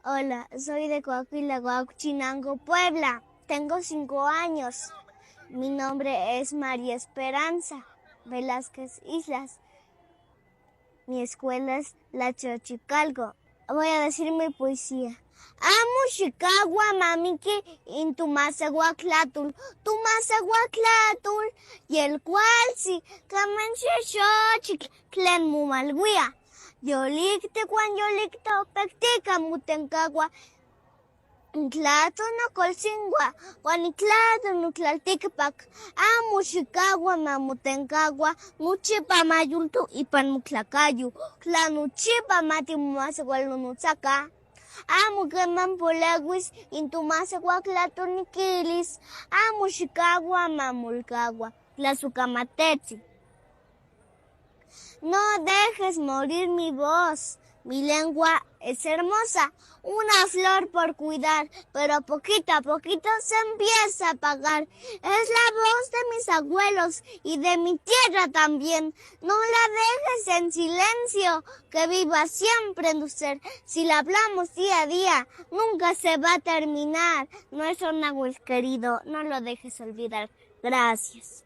Hola, soy de Coahuila, Huachinango, Puebla. Tengo 5 años. Mi nombre es María Esperanza Velázquez Islas. Mi escuela es La Xochicalco. Voy a decir mi poesía. Amo Chicago, mamiki, intumasaguaclatul, tumasaguaclatul, y el cual si camanche xochic, clen mumalguia. Yolicte cuan yolicte opectica mutencagua. Tlato no colsingua, guaniclato no tlalticpac, amo Chicago, mamutencagua, muchipa mayultu ipan muclacayu, tlanuchipa mati mumasagualunuzaca. Amo queman polewis, intumasaguaclato niquilis, amo Chicago, mamulcagua, tlasucamatezi. No dejes morir mi voz, mi lengua es hermosa, una flor por cuidar, pero poquito a poquito se empieza a apagar. Es la voz de mis abuelos y de mi tierra también. No la dejes en silencio, que viva siempre en tu ser. Si la hablamos día a día, nunca se va a terminar. Nuestro náhuatl querido, no lo dejes olvidar. Gracias.